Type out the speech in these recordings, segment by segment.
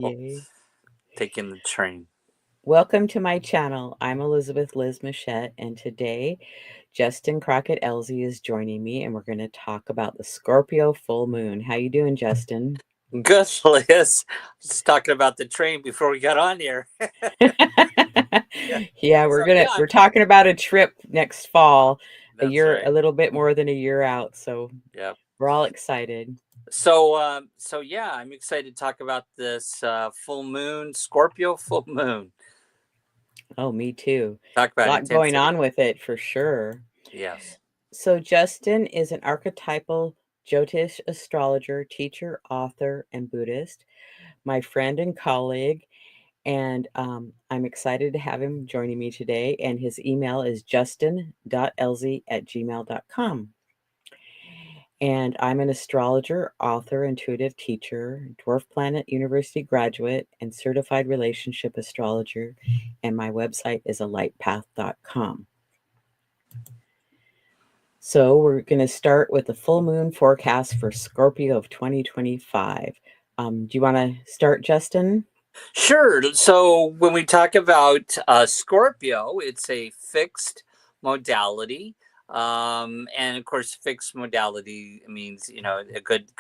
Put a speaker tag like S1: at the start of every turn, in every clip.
S1: Yay.
S2: Taking the train.
S1: Welcome to my channel. I'm Elizabeth Liz Muschett, and today Justin Crockett Elzie is joining me, and we're going to talk about the Scorpio full moon. How you doing, Justin?
S2: Good, Liz. Just talking about the train before we got on here.
S1: Yeah, we're talking about a trip next fall, a
S2: That's right.
S1: little bit more than a year out. So
S2: Yep.
S1: we're all excited.
S2: So yeah, I'm excited to talk about this full moon, Scorpio full moon.
S1: Oh, me too.
S2: Talk
S1: A
S2: about
S1: lot going
S2: intensity.
S1: on with it for sure.
S2: Yes.
S1: So Justin is an archetypal Jyotish astrologer, teacher, author, and Buddhist, my friend and colleague, and I'm excited to have him joining me today. And his email is justin.elzie@gmail.com. And I'm an astrologer, author, intuitive teacher, Dwarf Planet University graduate, and certified relationship astrologer. And my website is alightpath.com. So we're going to start with the full moon forecast for Scorpio of 2025. Do you want to start, Justin?
S2: Sure. So when we talk about Scorpio, it's a fixed modality. And of course, fixed modality means, a good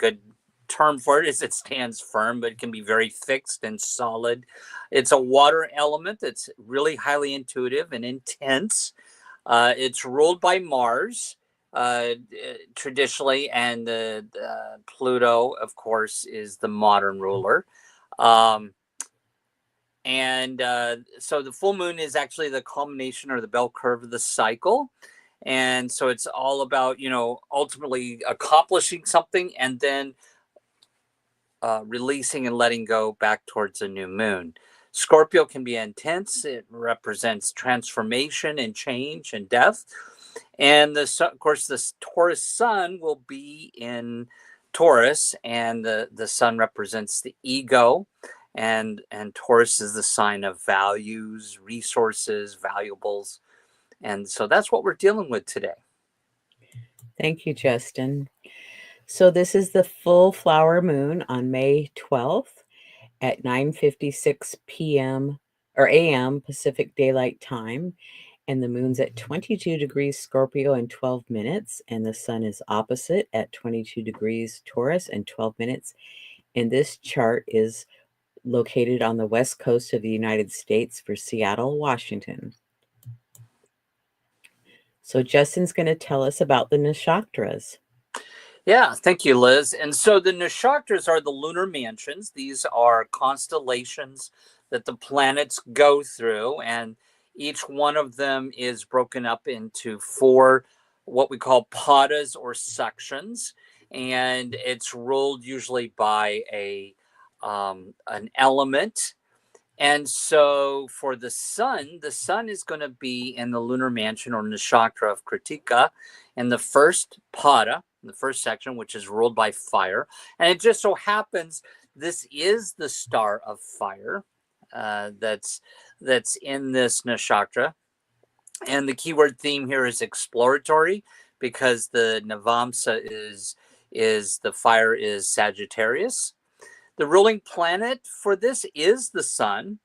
S2: term for it is it stands firm, but it can be very fixed and solid. It's a water element that's really highly intuitive and intense. It's ruled by Mars traditionally, and Pluto, of course, is the modern ruler. Um, and so the full moon is actually the culmination or the bell curve of the cycle. And so it's all about, ultimately accomplishing something and then releasing and letting go back towards a new moon. Scorpio can be intense. It represents transformation and change and death. And of course, the Taurus sun will be in Taurus, and the sun represents the ego, and Taurus is the sign of values, resources, valuables. And so that's what we're dealing with today.
S1: Thank you, Justin. So this is the full flower moon on May 12th at 9:56 p.m. or a.m. Pacific Daylight Time. And the moon's at 22 degrees Scorpio and 12 minutes. And the sun is opposite at 22 degrees Taurus and 12 minutes. And this chart is located on the west coast of the United States for Seattle, Washington. So Justin's going to tell us about the Nakshatras.
S2: Yeah, thank you, Liz. And so the Nakshatras are the lunar mansions. These are constellations that the planets go through, and each one of them is broken up into four what we call padas or sections, and it's ruled usually by an element. And so for the sun is going to be in the lunar mansion or nakshatra of Kritika in the first pada, the first section, which is ruled by fire. And it just so happens this is the star of fire that's in this nakshatra. And the keyword theme here is exploratory, because the Navamsa is the fire is Sagittarius. The ruling planet for this is the sun,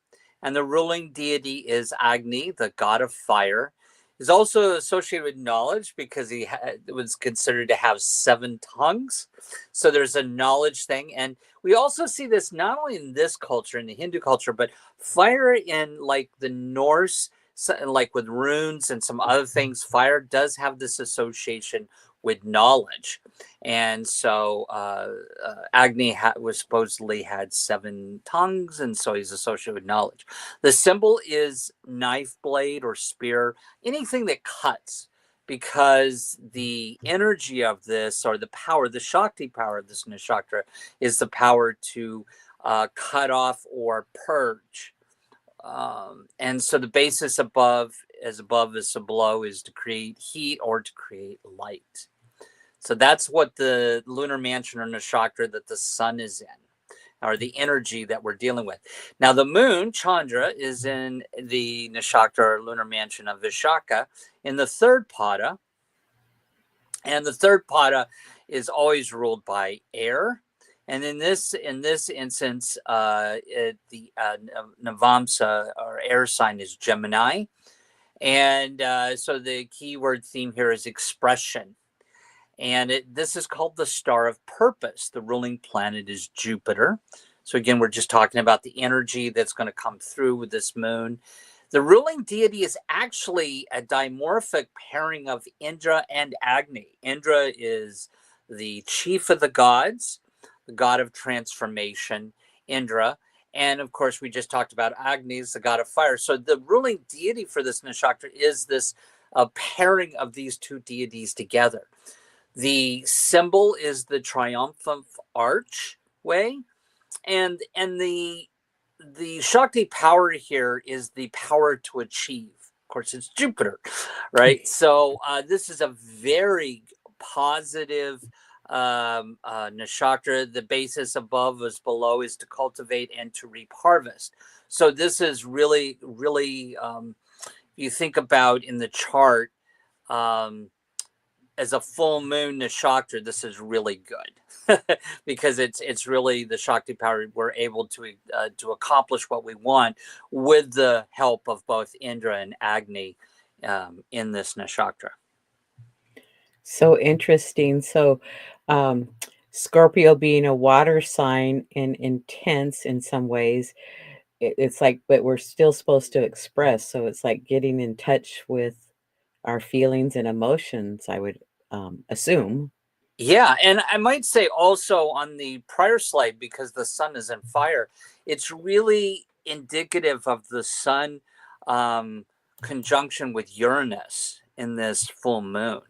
S2: and the ruling deity is Agni, the god of fire. Is also associated with knowledge because he was considered to have 7 tongues. So there's a knowledge thing. And we also see this not only in this culture, in the Hindu culture, but fire in like the Norse, like with runes and some other things. Fire does have this association with knowledge. And so Agni was supposedly had 7 tongues, and so he's associated with knowledge. The symbol is knife blade or spear, anything that cuts, because the energy of this, or the power, the Shakti power of this nakshatra, is the power to cut off or purge. And so the basis above is below is to create heat or to create light. So that's what the lunar mansion or nakshatra that the sun is in, or the energy that we're dealing with. Now, the moon, Chandra, is in the nakshatra or lunar mansion of Vishaka in the third pada. And the third pada is always ruled by air. And in this instance, the Navamsa or air sign is Gemini, and so the keyword theme here is expression. And this is called the star of purpose. The ruling planet is Jupiter. So again, we're just talking about the energy that's going to come through with this moon. The ruling deity is actually a dimorphic pairing of Indra and Agni. Indra is the chief of the gods, the god of transformation, Indra. And of course, we just talked about Agni is the god of fire. So the ruling deity for this nakshatra is this pairing of these two deities together. The symbol is the triumphant archway, and the Shakti power here is the power to achieve. Of course, it's Jupiter, right? So this is a very positive nakshatra. The basis above as below is to cultivate and to reap harvest. So this is really, really, you think about in the chart, as a full moon nakshatra, this is really good because it's really the Shakti power. We're able to accomplish what we want with the help of both Indra and Agni in this nakshatra.
S1: So interesting. So Scorpio being a water sign and intense in some ways, it's like, but we're still supposed to express. So it's like getting in touch with our feelings and emotions, I would assume.
S2: Yeah, and I might say also on the prior slide, because the sun is in fire, it's really indicative of the sun conjunction with Uranus in this full moon.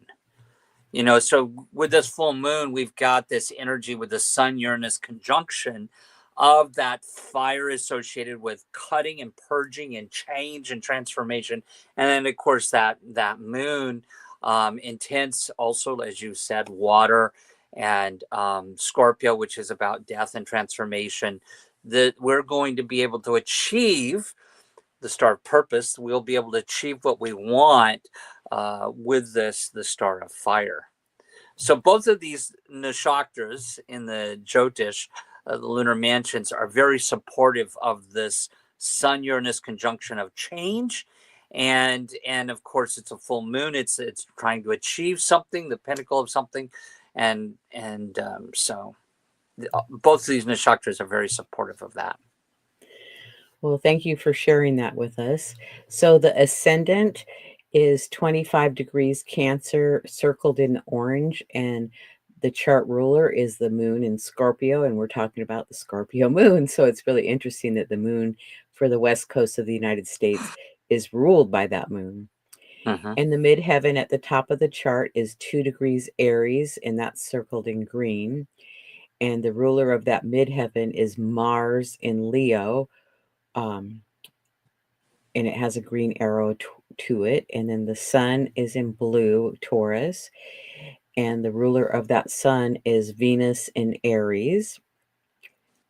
S2: You know, so with this full moon, we've got this energy with the sun Uranus conjunction of that fire associated with cutting and purging and change and transformation. And then, of course, that moon, intense, also, as you said, water, and Scorpio, which is about death and transformation, that we're going to be able to achieve the star of purpose. We'll be able to achieve what we want with this, the star of fire. So both of these nakshatras in the Jyotish, the lunar mansions, are very supportive of this Sun Uranus conjunction of change, and of course it's a full moon. It's trying to achieve something, the pinnacle of something, and so both of these nakshatras are very supportive of that.
S1: Well, thank you for sharing that with us. So the ascendant is 25 degrees Cancer, circled in orange, and the chart ruler is the moon in Scorpio, and we're talking about the Scorpio moon. So it's really interesting that the moon for the west coast of the United States is ruled by that moon.
S2: Mm-hmm.
S1: And the midheaven at the top of the chart is 2 degrees Aries, and that's circled in green. And the ruler of that midheaven is Mars in Leo, and it has a green arrow to it. And then the sun is in blue, Taurus, and the ruler of that sun is Venus in Aries.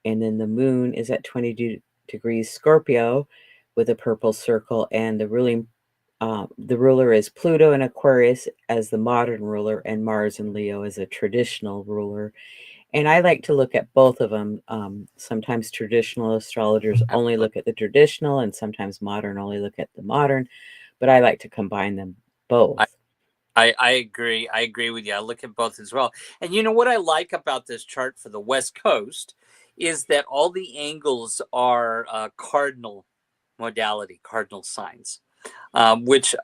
S1: And then the moon is at 22 degrees Scorpio with a purple circle, and the ruler is Pluto in Aquarius as the modern ruler, and Mars in Leo as a traditional ruler. And I like to look at both of them. Sometimes traditional astrologers only look at the traditional, and sometimes modern only look at the modern, but I like to combine them both.
S2: I agree. I agree with you. I look at both as well. And you know what I like about this chart for the West Coast is that all the angles are cardinal modality, cardinal signs, which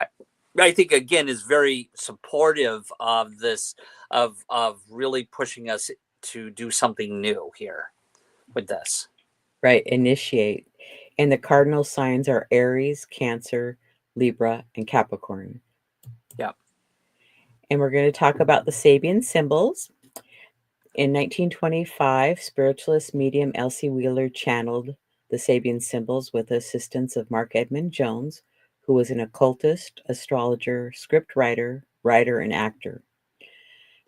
S2: I think again is very supportive of this, of really pushing us to do something new here with this.
S1: Right, initiate. And the cardinal signs are Aries, Cancer, Libra, and Capricorn.
S2: Yeah.
S1: And we're going to talk about the Sabian symbols. In 1925, spiritualist medium Elzie Wheeler channeled the Sabian symbols with the assistance of Mark Edmund Jones, who was an occultist, astrologer, script writer, and actor.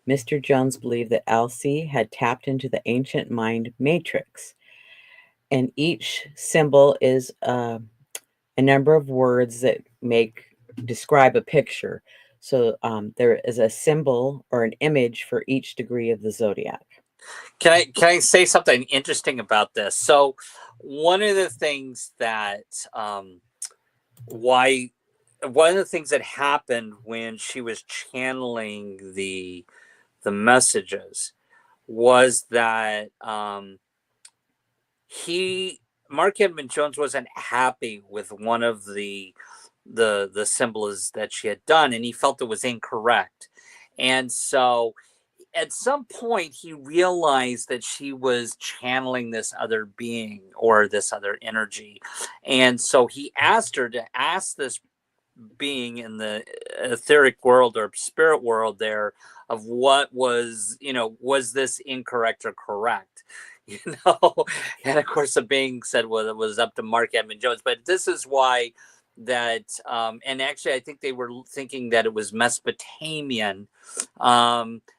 S1: Mr. Jones believed that Elzie had tapped into the ancient mind matrix, and each symbol is a number of words that describe a picture. So there is a symbol or an image for each degree of the zodiac.
S2: Can I say something interesting about this? So one of the things that why one of the things that happened when she was channeling the messages was that he Mark Edmund Jones wasn't happy with one of the symbols that she had done, and he felt it was incorrect. And so at some point he realized that she was channeling this other being or this other energy. And so he asked her to ask this being in the etheric world or spirit world there of what was, was this incorrect or correct? you and of course the being said, well, it was up to Mark Edmund Jones. But this is why that and actually I think they were thinking that it was Mesopotamian.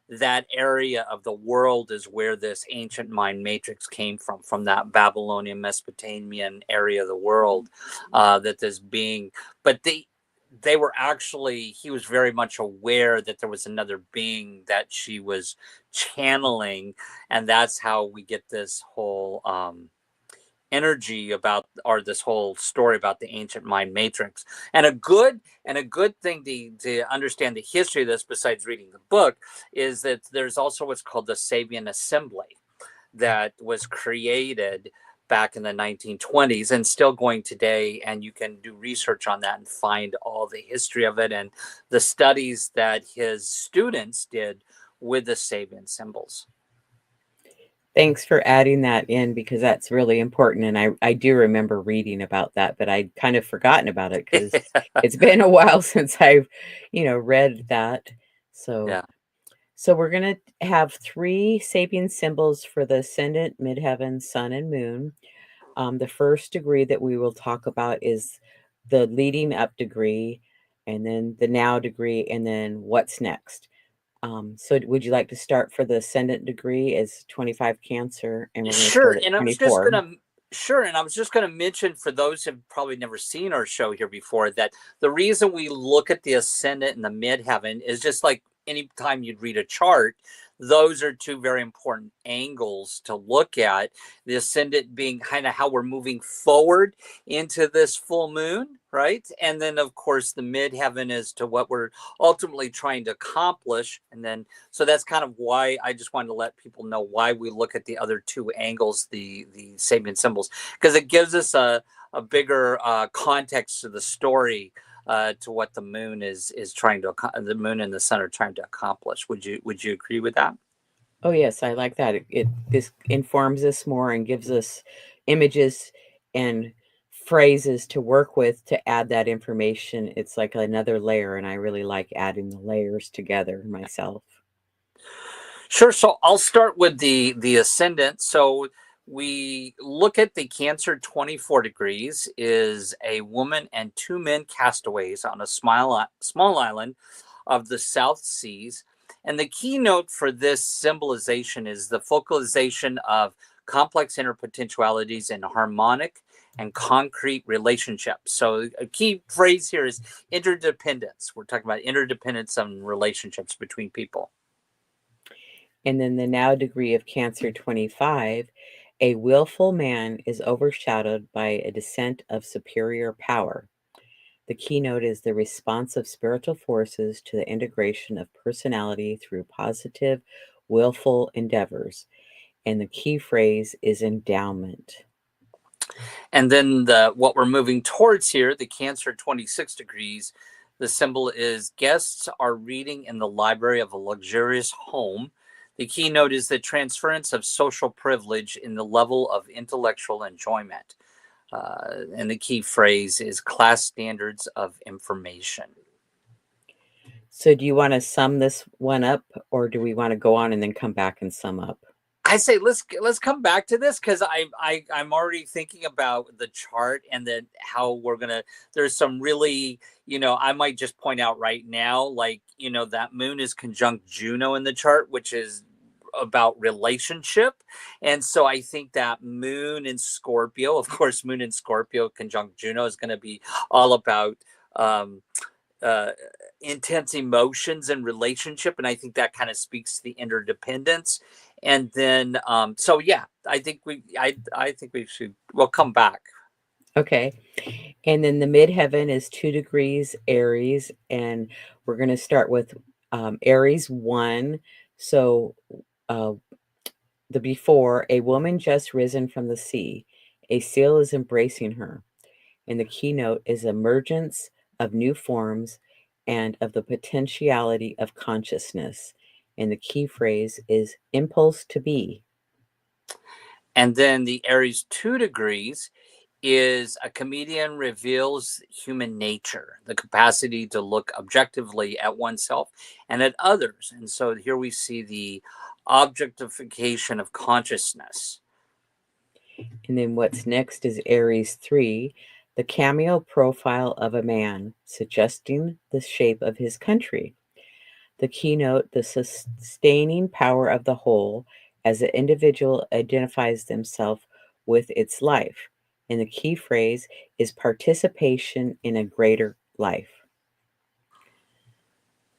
S2: That area of the world is where this ancient mind matrix came from that Babylonian Mesopotamian area of the world, that this being. But they were actually, he was very much aware that there was another being that she was channeling. And that's how we get this whole energy about, or this whole story about the ancient mind matrix. And a good thing to understand the history of this, besides reading the book, is that there's also what's called the Sabian Assembly that was created back in the 1920s and still going today. And you can do research on that and find all the history of it and the studies that his students did with the Sabian symbols.
S1: Thanks for adding that in, because that's really important. And I do remember reading about that, but I'd kind of forgotten about it because it's been a while since I've, read that. So,
S2: Yeah.
S1: so we're going to have 3 Sabian symbols for the Ascendant, Midheaven, Sun, and Moon. The first degree that we will talk about is the leading up degree, and then the now degree, and then what's next. So would you like to start for the Ascendant degree as 25 Cancer, and we're going to
S2: Sure.
S1: start at
S2: And I was just
S1: 24?
S2: gonna Sure, and I was just gonna mention, for those who've probably never seen our show here before, that the reason we look at the ascendant and the midheaven is just like any time you'd read a chart. Those are 2 very important angles to look at. The ascendant being kind of how we're moving forward into this full moon, right? And then of course the midheaven is to what we're ultimately trying to accomplish. And then so that's kind of why I just wanted to let people know why we look at the other 2 angles, the Sabian symbols, because it gives us a bigger context to the story, to what the moon is trying to, the moon and the sun are trying to accomplish. Would you agree with that?
S1: Oh yes, I like that. This informs us more and gives us images and phrases to work with to add that information. It's like another layer, and I really like adding the layers together myself.
S2: Sure. So I'll start with the ascendant. So we look at the Cancer 24 degrees is a woman and 2 men castaways on a small island of the South Seas. And the keynote for this symbolization is the focalization of complex interpotentialities in harmonic and concrete relationships. So a key phrase here is interdependence. We're talking about interdependence and relationships between people.
S1: And then the now degree of Cancer 25, a willful man is overshadowed by a descent of superior power. The keynote is the response of spiritual forces to the integration of personality through positive, willful endeavors. And the key phrase is endowment.
S2: And then what we're moving towards here, the Cancer 26 degrees, the symbol is guests are reading in the library of a luxurious home. The keynote is the transference of social privilege in the level of intellectual enjoyment. And the key phrase is class standards of information.
S1: So do you want to sum this one up, or do we want to go on and then come back and sum up?
S2: I say let's come back to this, because I'm already thinking about the chart and then how we're gonna. There's some really, I might just point out right now, like, that moon is conjunct Juno in the chart, which is about relationship. And so I think that moon in Scorpio, of course, moon in Scorpio conjunct Juno is going to be all about um, uh, intense emotions and relationship. And I think that kind of speaks to the interdependence. And then, so yeah, I think we'll come back.
S1: Okay. And then the midheaven is 2 degrees Aries. And we're going to start with Aries 1. So uh, the before, a woman just risen from the sea. A seal is embracing her. And the keynote is emergence of new forms and of the potentiality of consciousness. And the key phrase is impulse to be.
S2: And then the Aries 2 degrees is a comedian reveals human nature, the capacity to look objectively at oneself and at others. And so here we see the objectification of consciousness.
S1: And then what's next is Aries 3, the cameo profile of a man, suggesting the shape of his country. The keynote, the sustaining power of the whole as the individual identifies themselves with its life. And the key phrase is participation in a greater life.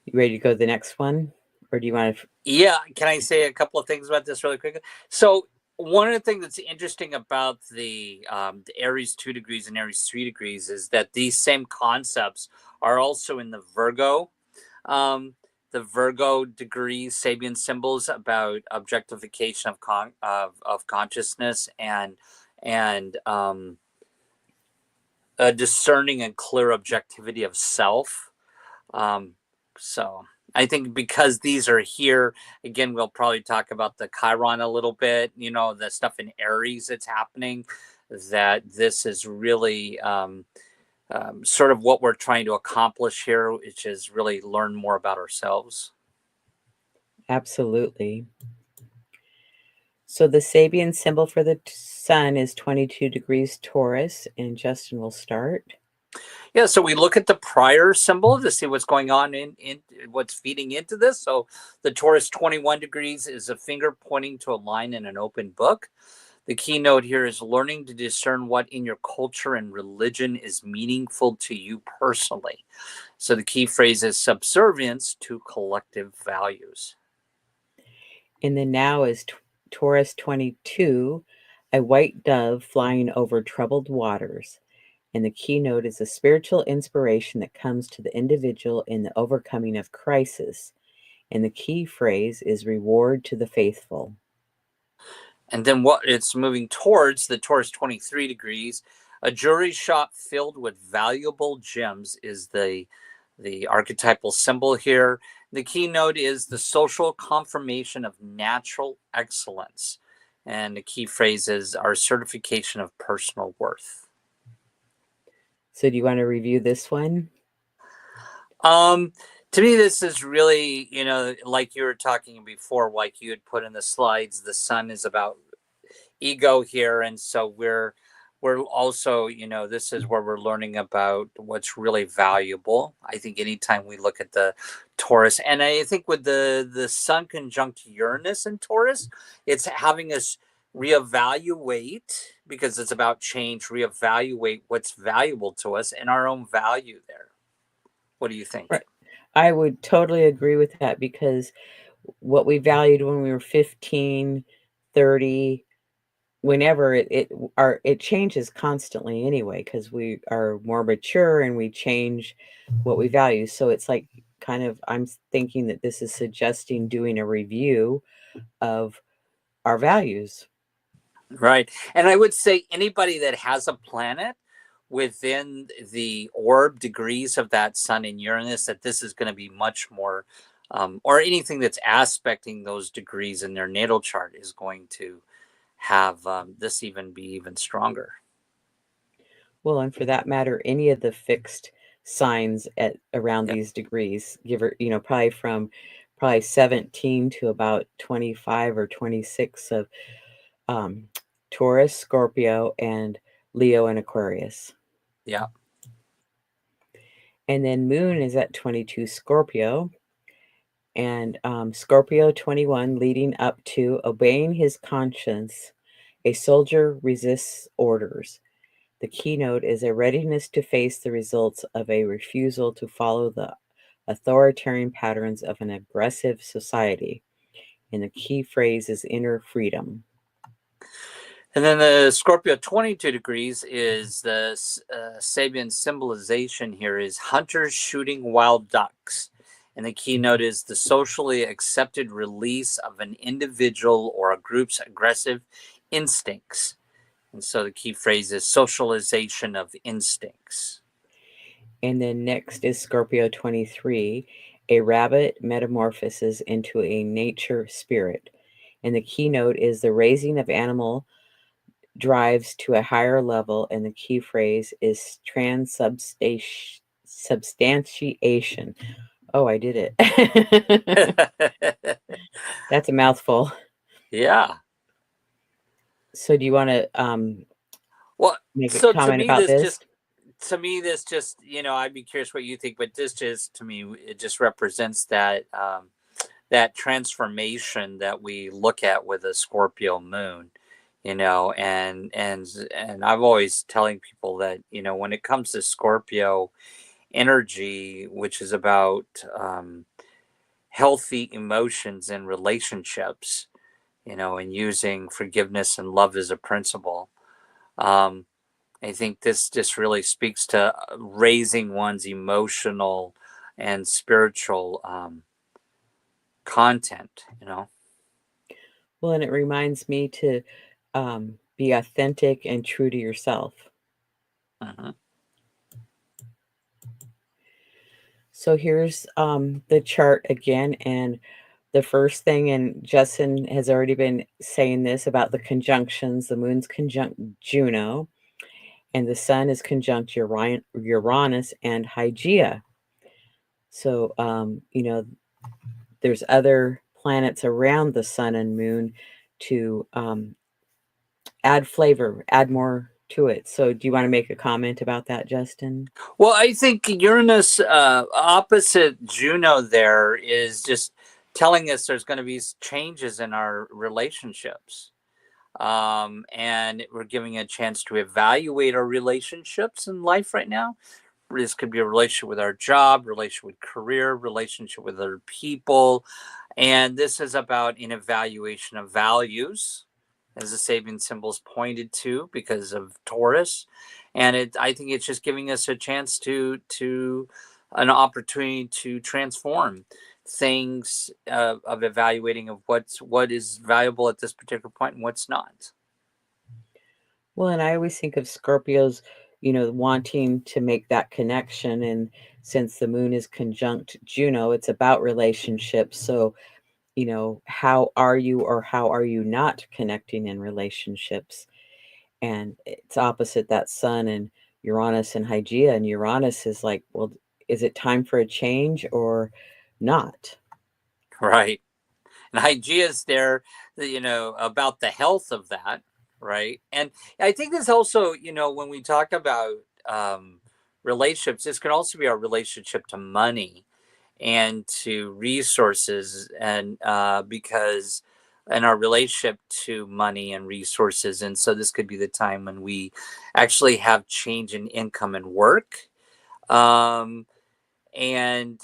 S1: You ready to go to the next one? Or do you want to?
S2: Yeah, can I say a couple of things about this really quickly? So one of the things that's interesting about the Aries 2 degrees and Aries 3 degrees is that these same concepts are also in the Virgo. The Virgo degrees, Sabian symbols about objectification of consciousness and a discerning and clear objectivity of self. So I think because these are here, again, we'll probably talk about the Chiron a little bit, the stuff in Aries that's happening, that this is really sort of what we're trying to accomplish here, which is really learn more about ourselves.
S1: Absolutely. So the Sabian symbol for the sun is 22 degrees Taurus, and Justin will start.
S2: Yeah, so we look at the prior symbol to see what's going on in what's feeding into this. So the Taurus 21 degrees is a finger pointing to a line in an open book. The keynote here is learning to discern what in your culture and religion is meaningful to you personally. So the key phrase is subservience to collective values.
S1: And then now is Taurus 22, a white dove flying over troubled waters. And the keynote is a spiritual inspiration that comes to the individual in the overcoming of crisis. And the key phrase is reward to the faithful.
S2: And then what it's moving towards, the Taurus 23 degrees, a jewelry shop filled with valuable gems is the archetypal symbol here. The keynote is the social confirmation of natural excellence. And the key phrase is our certification of personal worth.
S1: So do you want to review this one?
S2: To me, this is really, like you were talking before, like you had put in the slides, the sun is about ego here. And so we're also, this is where we're learning about what's really valuable. I think anytime we look at the Taurus, and I think with the sun conjunct Uranus in Taurus, it's having us reevaluate, because it's about change, reevaluate what's valuable to us and our own value there. What do you think?
S1: Right. I would totally agree with that, because what we valued when we were 15, 30, whenever it changes constantly anyway, because we are more mature and we change what we value. So it's like kind of, I'm thinking that this is suggesting doing a review of our values.
S2: Right. And I would say anybody that has a planet within the orb degrees of that sun in Uranus, that this is going to be much more, or anything that's aspecting those degrees in their natal chart is going to have this even be even stronger.
S1: Well, and for that matter, any of the fixed signs at around
S2: Yep.
S1: these degrees, give her, probably 17 to about 25 or 26 of um, Taurus, Scorpio, and Leo and Aquarius.
S2: Yeah.
S1: And then Moon is at 22 Scorpio, and Scorpio 21 leading up to obeying his conscience. A soldier resists orders. The keynote is a readiness to face the results of a refusal to follow the authoritarian patterns of an aggressive society. and the key phrase is inner freedom.
S2: And then the Scorpio 22 degrees is the Sabian symbolization here is hunters shooting wild ducks. And the keynote is the socially accepted release of an individual or a group's aggressive instincts. And so the key phrase is socialization of instincts.
S1: And then next is Scorpio 23, a rabbit metamorphoses into a nature spirit. And the keynote is the raising of animal drives to a higher level, and the key phrase is transubstantiation. Oh, I did it. That's a mouthful.
S2: Yeah.
S1: So do you want to
S2: well,
S1: make a
S2: so
S1: comment about this?
S2: This just, I'd be curious what you think, but this just, to me, it just represents that that transformation that we look at with a Scorpio moon, and I've always telling people that, when it comes to Scorpio energy, which is about healthy emotions and relationships, and using forgiveness and love as a principle. I think this just really speaks to raising one's emotional and spiritual content,
S1: Well, and it reminds me to be authentic and true to yourself.
S2: Uh-huh.
S1: So here's the chart again, and the first thing, and Justin has already been saying this about the conjunctions. The moon's conjunct Juno, and the sun is conjunct Uranus and Hygeia. So, there's other planets around the sun and moon to add flavor, add more to it. So, do you want to make a comment about that, Justin?
S2: Well, I think Uranus opposite Juno there is just telling us there's going to be changes in our relationships. And we're giving a chance to evaluate our relationships in life right now. This could be a relationship with our job, relationship with career, relationship with other people. And this is about an evaluation of values, as the Sabian symbols pointed to, because of Taurus. And I think it's just giving us a chance to an opportunity to transform things, of evaluating of what is valuable at this particular point and what's not.
S1: Well, and I always think of Scorpios, wanting to make that connection. And since the moon is conjunct Juno, it's about relationships. So, how are you or how are you not connecting in relationships? And it's opposite that sun and Uranus and Hygeia. And Uranus is like, well, is it time for a change or not?
S2: Right. And Hygeia is there, about the health of that, right? And I think this also, when we talk about relationships, this can also be our relationship to money and to resources, and because in our relationship to money and resources. And so this could be the time when we actually have change in income and work. And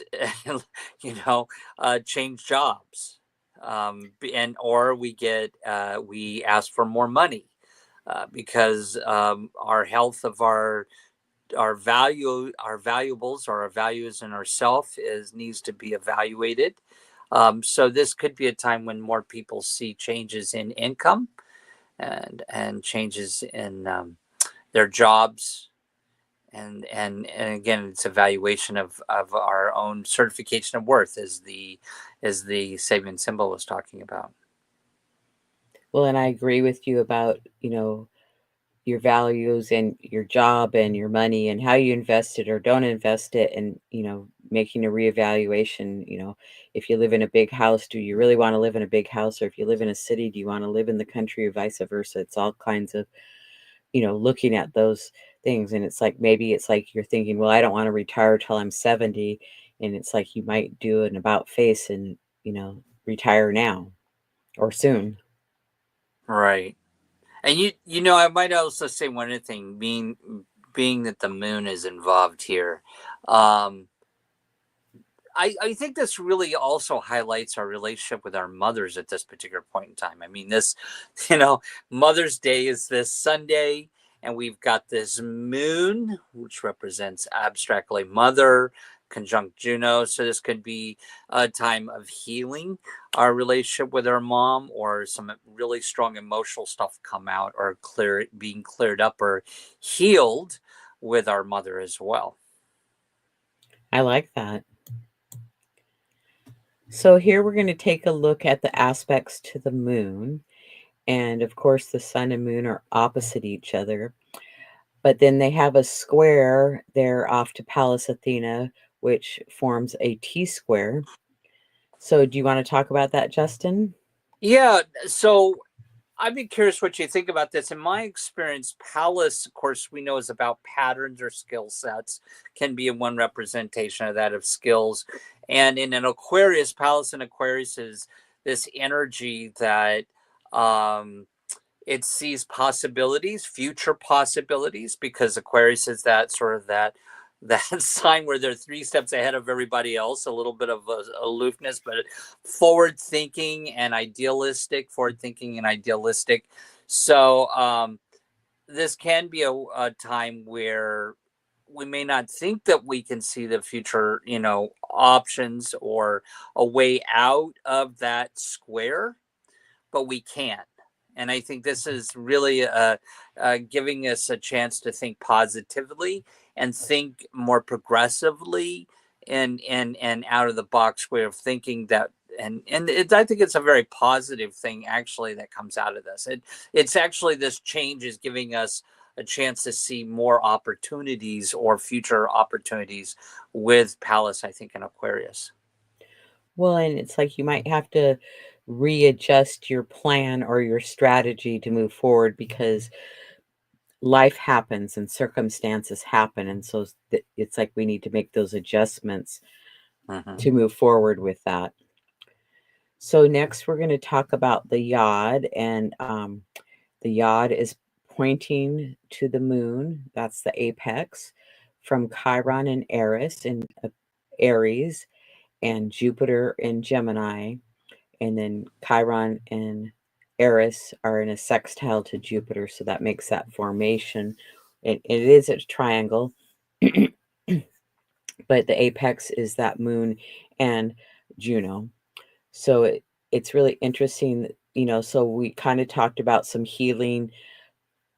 S2: change jobs, and or we ask for more money, because our health of our valuables, or our values in ourself needs to be evaluated. So this could be a time when more people see changes in income and changes in their jobs. And again, it's evaluation of our own certification of worth, as the Sabian symbol was talking about.
S1: Well, and I agree with you about, your values and your job and your money and how you invest it or don't invest it, and, making a reevaluation. If you live in a big house, do you really want to live in a big house? Or if you live in a city, do you want to live in the country, or vice versa? It's all kinds of, looking at those things. And it's like, maybe it's like you're thinking, well, I don't want to retire till I'm 70. And it's like, you might do an about face and, retire now or soon.
S2: Right. And I might also say one other thing, being that the moon is involved here. I think this really also highlights our relationship with our mothers at this particular point in time. I mean, this, Mother's Day is this Sunday, and we've got this moon, which represents abstractly mother, conjunct Juno. So this could be a time of healing our relationship with our mom, or some really strong emotional stuff come out, or being cleared up or healed with our mother as well.
S1: I like that. So here we're going to take a look at the aspects to the moon. And of course, the sun and moon are opposite each other. But then they have a square there off to Pallas Athena, which forms a T-square. So do you want to talk about that, Justin?
S2: Yeah. So I'd be curious what you think about this. In my experience, Pallas, of course, we know is about patterns or skill sets, can be in one representation of that of skills. And in an Aquarius, Pallas in Aquarius is this energy that it sees possibilities, future possibilities, because Aquarius is that sort of that sign where they're 3 steps ahead of everybody else, a little bit of aloofness, but forward thinking and idealistic. So this can be a time where we may not think that we can see the future, options or a way out of that square, but we can. And I think this is really giving us a chance to think positively and think more progressively, and out of the box way of thinking that. I think it's a very positive thing actually that comes out of this. It's actually, this change is giving us a chance to see more opportunities or future opportunities with Pallas, I think, in Aquarius.
S1: Well, and it's like you might have to readjust your plan or your strategy to move forward, because life happens and circumstances happen. And so it's like we need to make those adjustments to move forward with that. So next we're going to talk about the yod, and the yod is pointing to the moon. That's the apex, from Chiron and Eris in Aries, and Jupiter in Gemini. And then Chiron and Eris are in a sextile to Jupiter, so that makes that formation. It is a triangle, but the apex is that moon and Juno. So it's really interesting, so we kind of talked about some healing,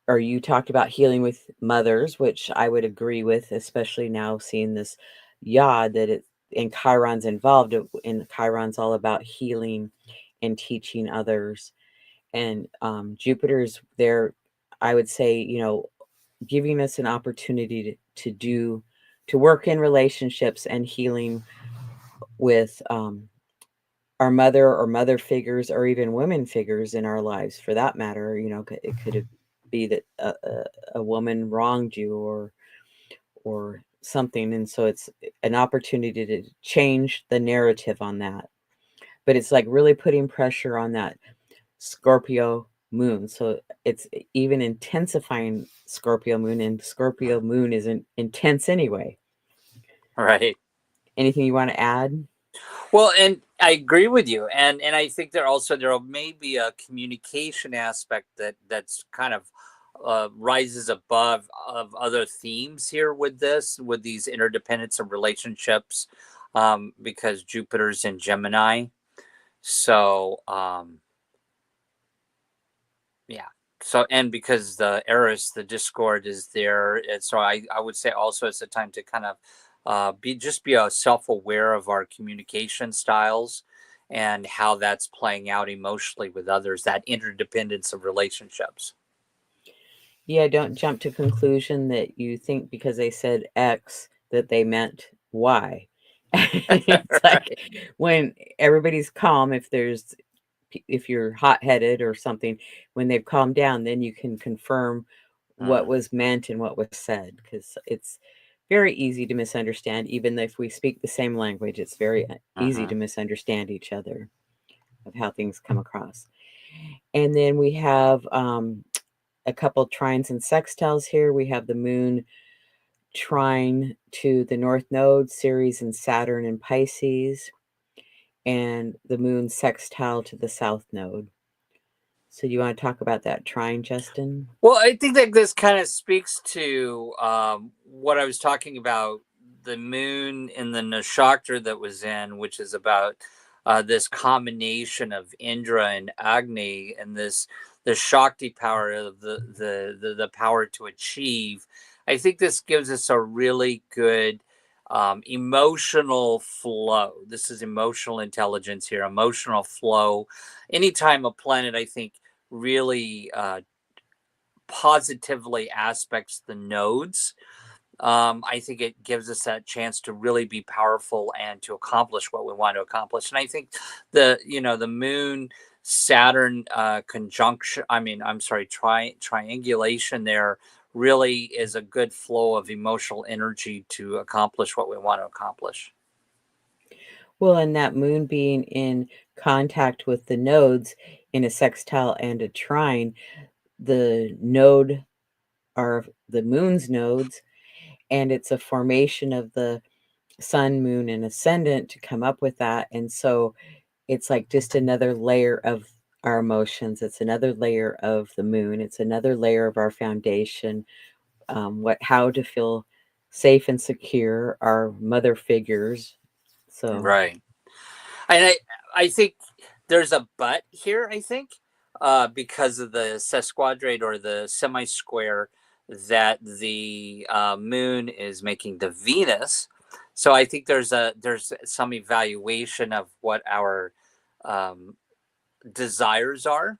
S1: or you talked about healing with mothers, which I would agree with, especially now seeing this yod that and Chiron's involved, and Chiron's all about healing and teaching others. And Jupiter's there, I would say, giving us an opportunity to work in relationships and healing with our mother or mother figures, or even women figures in our lives for that matter. It could be that a woman wronged you, or something, and so it's an opportunity to change the narrative on that. But it's like really putting pressure on that Scorpio moon, so it's even intensifying Scorpio moon, and Scorpio moon isn't intense anyway.
S2: Right.
S1: Anything you want to add?
S2: Well, and I agree with you, and I think there may be a communication aspect that's kind of rises above of other themes here with these interdependence of relationships, because Jupiter's in Gemini. So yeah. So, and because the Eris, the discord is there, and so I would say also it's a time to kind of be self-aware of our communication styles and how that's playing out emotionally with others, that interdependence of relationships.
S1: Yeah, don't jump to conclusion that you think because they said X that they meant Y. It's like when everybody's calm, if you're hot-headed or something, when they've calmed down, then you can confirm what was meant and what was said, because it's very easy to misunderstand. Even if we speak the same language, it's very easy to misunderstand each other of how things come across. And then we have a couple trines and sextiles here. We have the moon trine to the North Node, Ceres and Saturn in Pisces, and the moon sextile to the South Node. So do you want to talk about that trine, Justin?
S2: Well, I think that this kind of speaks to what I was talking about, the moon in the Nakshatra that was in, which is about this combination of Indra and Agni, and the Shakti power of the power to achieve. I think this gives us a really good emotional flow. This is emotional intelligence here, emotional flow. Anytime a planet, I think, really positively aspects the nodes, I think it gives us that chance to really be powerful and to accomplish what we want to accomplish. And I think the moon Saturn conjunction, triangulation there really is a good flow of emotional energy to accomplish what we want to accomplish.
S1: Well, and that moon being in contact with the nodes in a sextile and a trine, the node are the moon's nodes, and it's a formation of the sun, moon, and ascendant to come up with that. And so it's like just another layer of our emotions. It's another layer of the moon. It's another layer of our foundation. How to feel safe and secure, our mother figures. So,
S2: Right. And I think there's a but here, I think, because of the sesquadrate or the semi square that the moon is making to Venus. So I think there's some evaluation of what our um, desires are.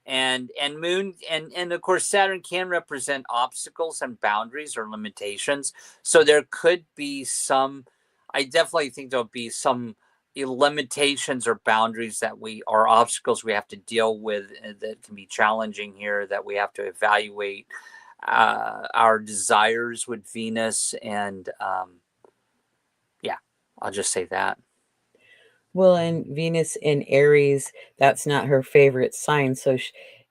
S2: And moon and of course Saturn can represent obstacles and boundaries or limitations. So there could be some, I definitely think there'll be some limitations or boundaries that we or obstacles we have to deal with that can be challenging here, that we have to evaluate our desires with Venus. And yeah, I'll just say that.
S1: well, and Venus in Aries, that's not her favorite sign. So,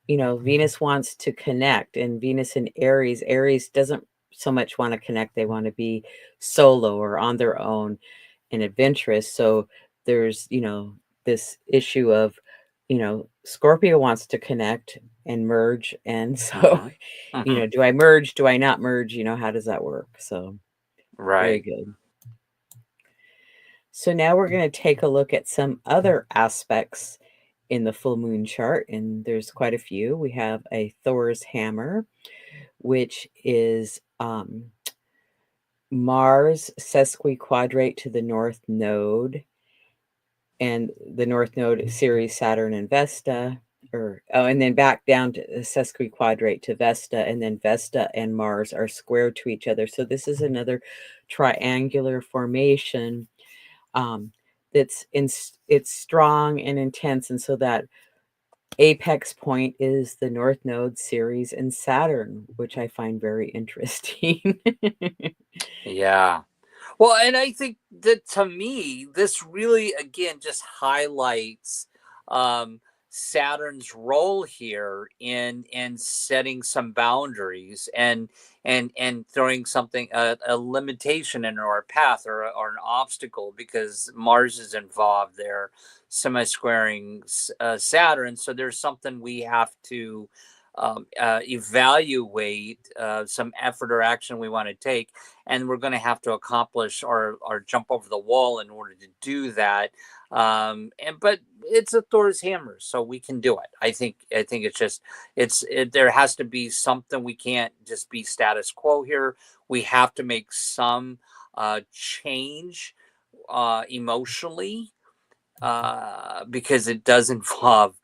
S1: Venus wants to connect, and Venus in Aries, Aries doesn't so much want to connect. They want to be solo or on their own and adventurous. So there's, this issue of, Scorpio wants to connect and merge. And so,
S2: Hmm. Hmm.
S1: do I merge? Do I not merge? How does that work? So very
S2: Right.
S1: good. So now we're going to take a look at some other aspects in the full moon chart, and there's quite a few. We have a Thor's hammer, which is Mars sesquiquadrate to the North Node, and the North Node is Ceres, Saturn, and Vesta. And then back down to sesquiquadrate to Vesta, and then Vesta and Mars are square to each other. So this is another triangular formation um, it's strong and intense, and so that apex point is the North Node, Ceres, and Saturn, which I find very interesting.
S2: Yeah. Well, and I think that to me, this really again just highlights um, Saturn's role here in setting some boundaries and throwing something a limitation in our path or an obstacle, because Mars is involved there, semi-squaring Saturn. So there's something we have to evaluate, some effort or action we want to take, and we're going to have to accomplish or jump over the wall in order to do that. But it's a Thor's hammer, so we can do it. I think it's just there has to be something. We can't just be status quo here. We have to make some change emotionally, because it does involve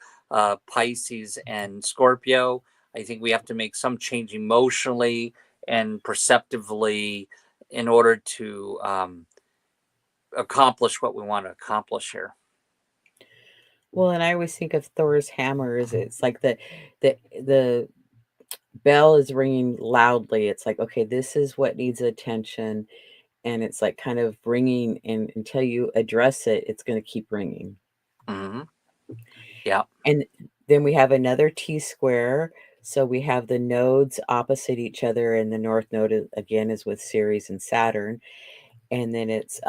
S2: Pisces and Scorpio. I think we have to make some change emotionally and perceptively in order to accomplish what we want to accomplish here.
S1: Well, and I always think of Thor's hammer as it's like the bell is ringing loudly. It's like, okay, this is what needs attention, and it's like kind of ringing, and until you address it, it's going to keep ringing.
S2: Hmm. Yeah.
S1: And then we have another T square. So we have the nodes opposite each other, and the north node again is with Ceres and Saturn, and then it's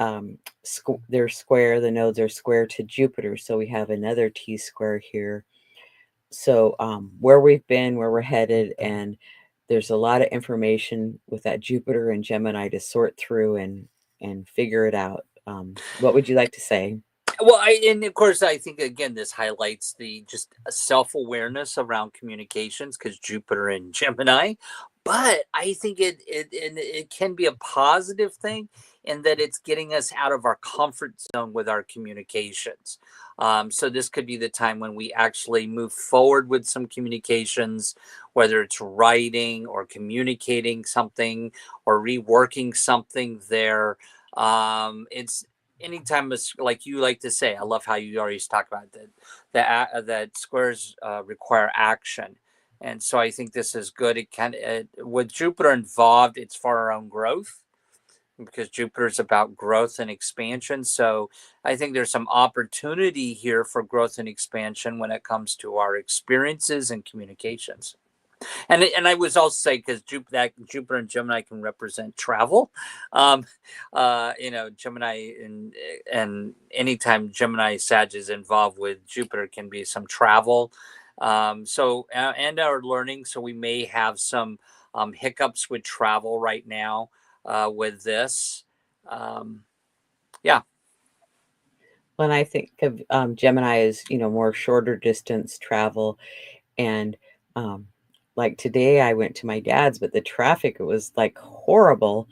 S1: they're square. The nodes are square to Jupiter, so we have another T square here. So where we've been, where we're headed, and there's a lot of information with that Jupiter and Gemini to sort through and figure it out. What would you like to say?
S2: Well, and of course, I think again, this highlights the just self-awareness around communications because Jupiter and Gemini. But I think it can be a positive thing in that it's getting us out of our comfort zone with our communications. So this could be the time when we actually move forward with some communications, whether it's writing or communicating something or reworking something there. It's anytime, like you like to say, I love how you always talk about that squares require action, and so I think this is good. It can, with Jupiter involved, it's for our own growth because Jupiter is about growth and expansion. So I think there's some opportunity here for growth and expansion when it comes to our experiences and communications. And I was also say because Jupiter and Gemini can represent travel, Gemini and anytime Gemini Sag is involved with Jupiter can be some travel, and our learning. So we may have some hiccups with travel right now with this. Yeah.
S1: When I think of Gemini as more shorter distance travel, and um, like today I went to my dad's, but the traffic, it was like horrible.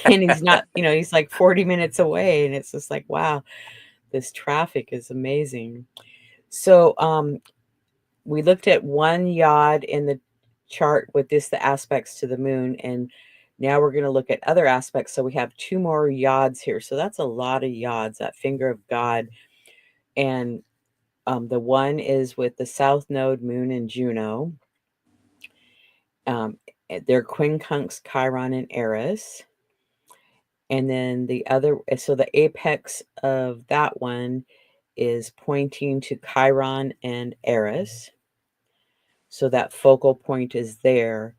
S1: And he's not, he's like 40 minutes away, and it's just like, wow, this traffic is amazing. So we looked at one yod in the chart with the aspects to the moon, and now we're going to look at other aspects. So we have two more yods here. So that's a lot of yods, that finger of God. And the one is with the south node, moon, and Juno. They're quincunx, Chiron, and Eris. And then the other, so the apex of that one is pointing to Chiron and Eris. So that focal point is there.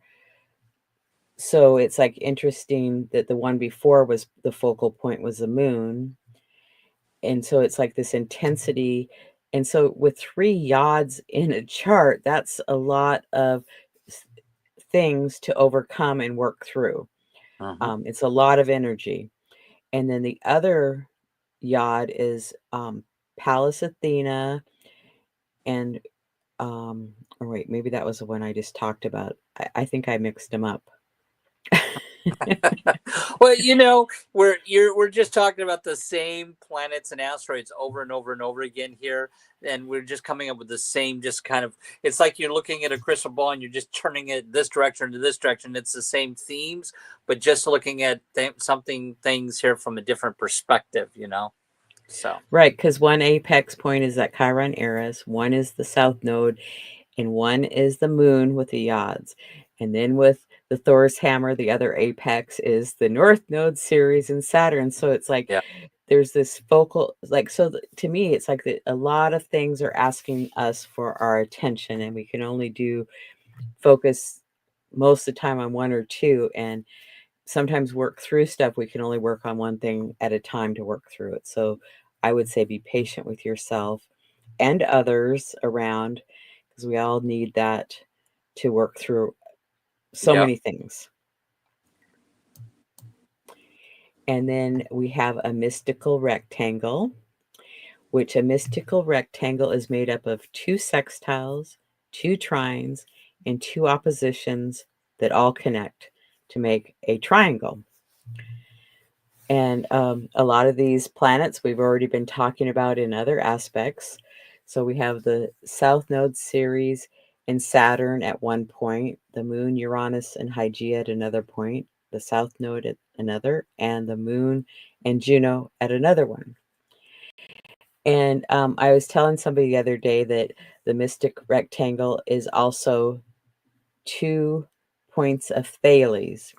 S1: So it's like interesting that the one before was the focal point was the moon. And so it's like this intensity. And so with 3 yods in a chart, that's a lot of things to overcome and work through.
S2: Mhm.
S1: It's a lot of energy. And then the other yod is Pallas Athena and oh wait, maybe that was the one I just talked about. I think I mixed them up.
S2: Well, we're just talking about the same planets and asteroids over and over and over again here, and we're just coming up with the same, just kind of. It's like you're looking at a crystal ball and you're just turning it this direction to this direction. It's the same themes, but just looking at things here from a different perspective. So
S1: Right, because one apex point is at Chiron Eris, one is the south node, and one is the moon with the yods. And then with the Thor's hammer, the other apex is the north node, Ceres, and Saturn. So it's like
S2: yeah,
S1: there's this focal, like, so to me, it's like a lot of things are asking us for our attention, and we can only focus most of the time on one or two. And sometimes work through stuff, we can only work on one thing at a time to work through it. So I would say be patient with yourself and others around, because we all need that to work through so
S2: yeah.
S1: many things. And then we have a mystical rectangle, which a mystical rectangle is made up of 2 sextiles, 2 trines, and 2 oppositions that all connect to make a triangle. And a lot of these planets we've already been talking about in other aspects. So we have the South Node Ceres and Saturn at one point, the Moon, Uranus, and Hygeia at another point, the South Node at another, and the Moon and Juno at another one. And I was telling somebody the other day that the mystic rectangle is also 2 points of Thales.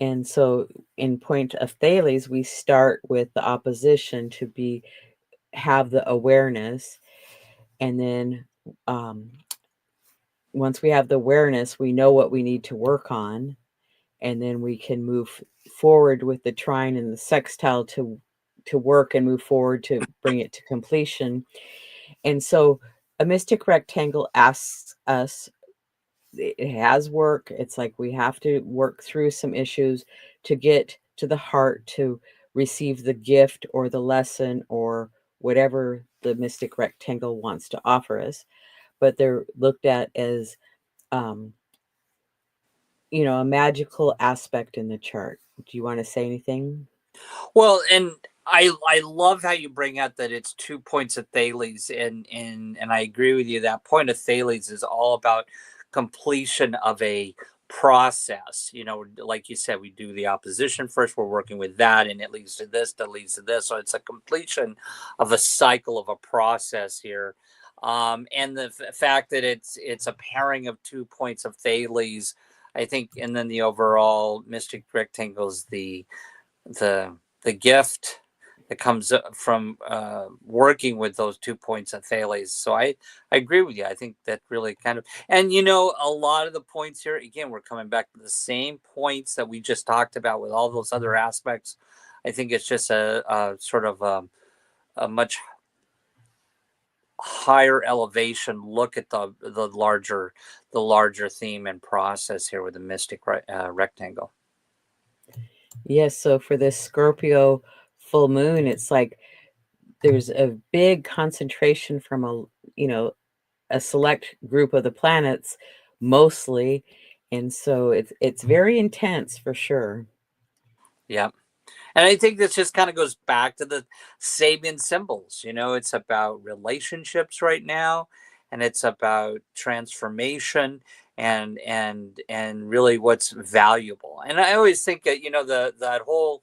S1: And so in point of Thales, we start with the opposition to have the awareness, and then once we have the awareness, we know what we need to work on, and then we can move forward with the trine and the sextile to work and move forward to bring it to completion. And so a mystic rectangle asks us, it has work. It's like we have to work through some issues to get to the heart, to receive the gift or the lesson or whatever the mystic rectangle wants to offer us. But they're looked at as, um, a magical aspect in the chart. Do you want to say anything?
S2: Well, and I love how you bring out that it's 2 points of Thales, and I agree with you. That point of Thales is all about completion of a process. Like you said, we do the opposition first. We're working with that, and it leads to this. That leads to this. So it's a completion of a cycle of a process here. And the fact that it's a pairing of 2 points of Thales, I think, and then the overall mystic rectangles, the gift that comes from working with those 2 points of Thales. So I agree with you. I think that really kind of, and a lot of the points here, again, we're coming back to the same points that we just talked about with all those other aspects. I think it's just a sort of a much higher elevation look at the larger theme and process here with the mystic rectangle.
S1: Yes. So for this Scorpio full moon, it's like there's a big concentration from a select group of the planets mostly, and so it's very intense for sure.
S2: Yeah. And I think this just kind of goes back to the Sabian symbols. It's about relationships right now, and it's about transformation and really what's valuable. And I always think that that whole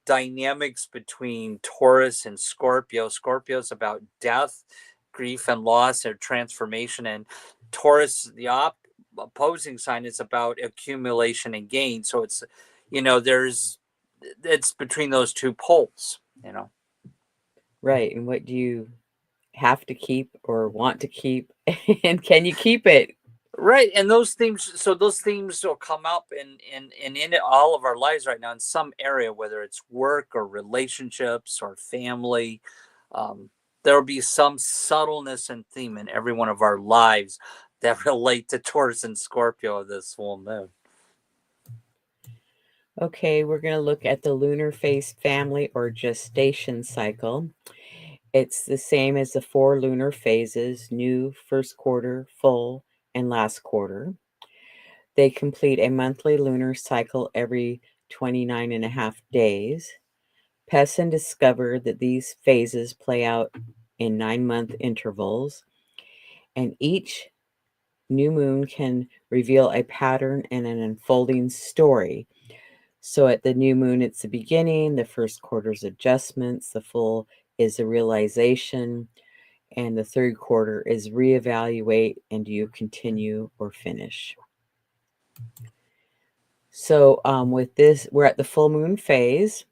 S2: dynamics between Taurus and Scorpio. Scorpio's about death, grief, and loss, or transformation, and Taurus, the opposing sign, is about accumulation and gain. So it's between those two poles.
S1: Right. And what do you have to keep or want to keep? And can you keep it?
S2: Right, and those themes will come up in all of our lives right now in some area, whether it's work or relationships or family. There will be some subtleness and theme in every one of our lives that relate to Taurus and Scorpio of this full moon.
S1: Okay, we're going to look at the lunar phase family or gestation cycle. It's the same as the 4 lunar phases: new, first quarter, full, and last quarter. They complete a monthly lunar cycle every 29 and a half days. Pessin discovered that these phases play out in 9-month intervals, and each new moon can reveal a pattern and an unfolding story. So at the new moon, it's the beginning, the first quarter's adjustments, the full is the realization, and the third quarter is reevaluate, and do you continue or finish? So with this, we're at the full moon phase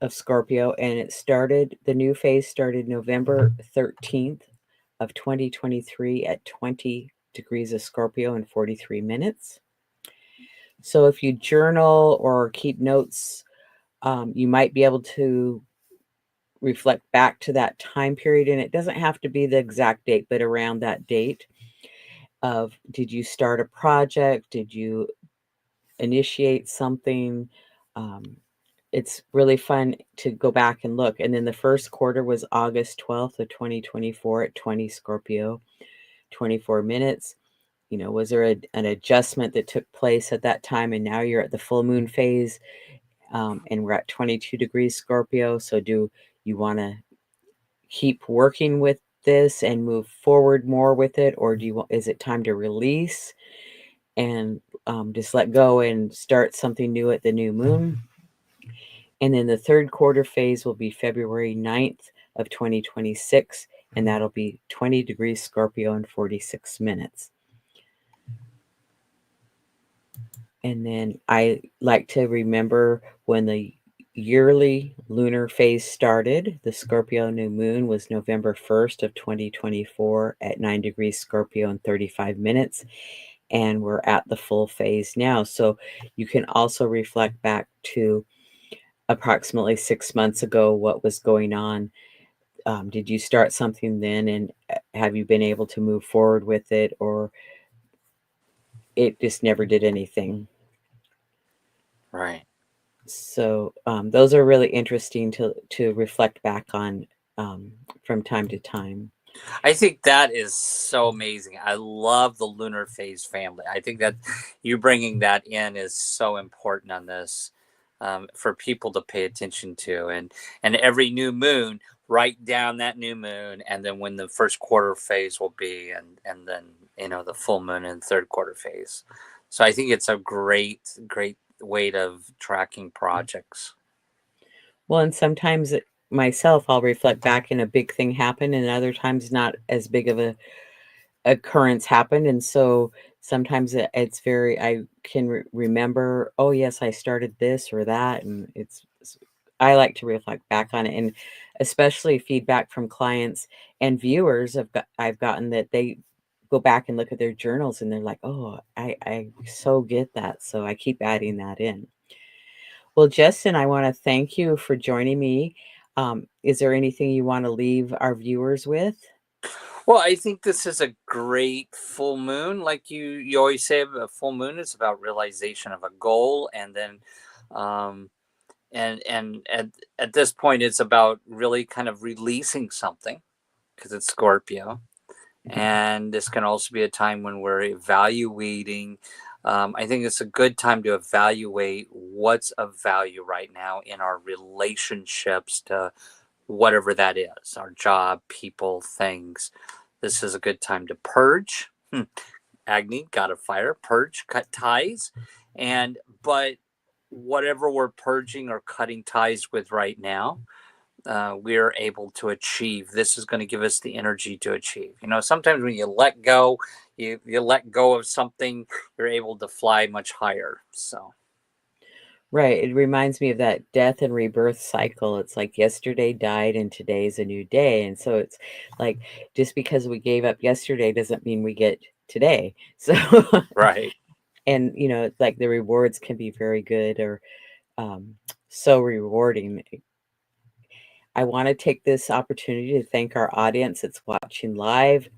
S1: of Scorpio, and the new phase started November 13th of 2023 at 20 degrees of Scorpio and 43 minutes. So if you journal or keep notes, you might be able to reflect back to that time period, and it doesn't have to be the exact date, but around that date of, did you start a project? Did you initiate something? It's really fun to go back and look. And then the first quarter was August 12th of 2024 at 20 Scorpio, 24 minutes. Was there an adjustment that took place at that time? And now you're at the full moon phase, and we're at 22 degrees Scorpio. So do you want to keep working with this and move forward more with it? Or is it time to release and just let go and start something new at the new moon? And then the third quarter phase will be February 9th of 2026, and that'll be 20 degrees Scorpio and 46 minutes. And then I like to remember when the yearly lunar phase started. The Scorpio new moon was November 1st of 2024 at 9 degrees Scorpio and 35 minutes. And we're at the full phase now. So you can also reflect back to approximately 6 months ago what was going on. Did you start something then, and have you been able to move forward with it, or it just never did anything?
S2: Right.
S1: So those are really interesting to reflect back on from time to time.
S2: I think that is so amazing. I love the lunar phase family. I think that you bringing that in is so important on this, for people to pay attention to, and every new moon, write down that new moon, and then when the first quarter phase will be, and then the full moon in third quarter phase. So I think it's a great way of tracking projects.
S1: Well, and sometimes myself, I'll reflect back and a big thing happened, and other times not as big of a occurrence happened. And so sometimes it's very, I can remember, oh yes, I started this or that. And I like to reflect back on it, and especially feedback from clients and viewers. I've gotten that they go back and look at their journals and they're like, oh, I so get that. So I keep adding that in. Well, Justin, I want to thank you for joining me. Is there anything you want to leave our viewers with?
S2: Well, I think this is a great full moon. Like you always say, a full moon is about realization of a goal, and then, um, and at this point, it's about really kind of releasing something because it's Scorpio, and this can also be a time when we're evaluating. I think it's a good time to evaluate what's of value right now in our relationships to whatever that is, our job, people, things. This is a good time to purge. Agni, got a fire, purge, cut ties. But whatever we're purging or cutting ties with right now, we're able to achieve. This is going to give us the energy to achieve. Sometimes when you let go, you let go of something, you're able to fly much higher. So.
S1: Right. It reminds me of that death and rebirth cycle. It's like yesterday died and today's a new day. And so it's like just because we gave up yesterday doesn't mean we get today. So,
S2: Right.
S1: and it's like the rewards can be very good or so rewarding. I want to take this opportunity to thank our audience that's watching live.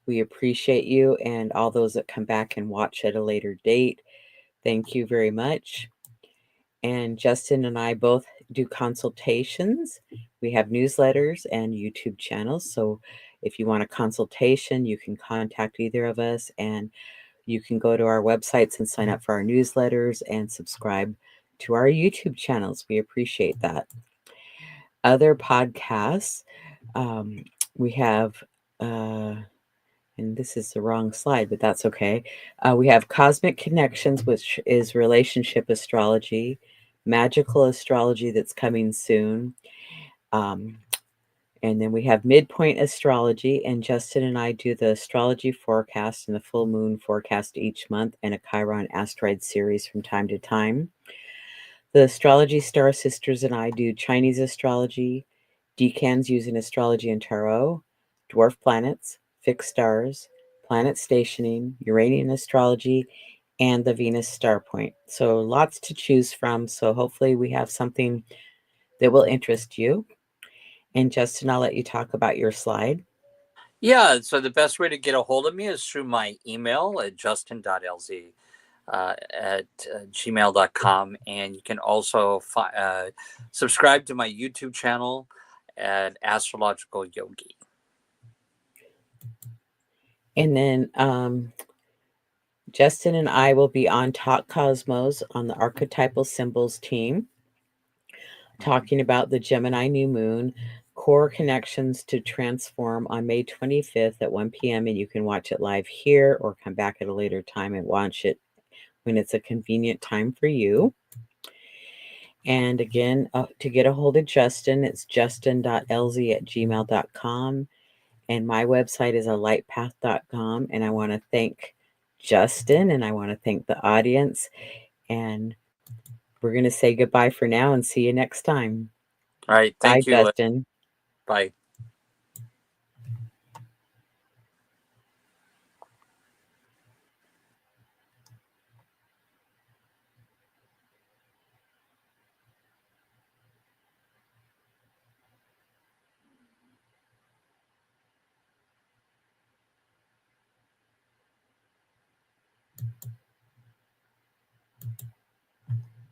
S1: We appreciate you and all those that come back and watch at a later date. Thank you very much. And Justin and I both do consultations. We have newsletters and YouTube channels. So if you want a consultation, you can contact either of us, and you can go to our websites and sign up for our newsletters and subscribe to our YouTube channels. We appreciate that. Other podcasts, we have, and this is the wrong slide, but that's okay. We have Cosmic Connections, which is relationship astrology, magical astrology that's coming soon. And then we have Midpoint Astrology, and Justin and I do the astrology forecast and the full moon forecast each month, and a Chiron asteroid series from time to time. The Astrology Star Sisters and I do Chinese astrology, decans using astrology and tarot, dwarf planets, fixed stars, planet stationing, Uranian astrology, and the Venus star point. So lots to choose from. So hopefully we have something that will interest you. And Justin, I'll let you talk about your slide.
S2: Yeah, so the best way to get a hold of me is through my email at justin.elzie at gmail.com. And you can also subscribe to my YouTube channel at Astrological Yogi.
S1: And then Justin and I will be on Talk Cosmos on the Archetypal Symbols team, talking about the Gemini new moon, core connections to transform on May 25th at 1 p.m. And you can watch it live here or come back at a later time and watch it when it's a convenient time for you. And again, to get a hold of Justin, it's justin.elzie@gmail.com. And my website is alightpath.com. And I want to thank Justin and I want to thank the audience. And we're going to say goodbye for now and see you next time.
S2: All right.
S1: Bye,
S2: Thank you, Liz.
S1: Justin.
S2: Bye.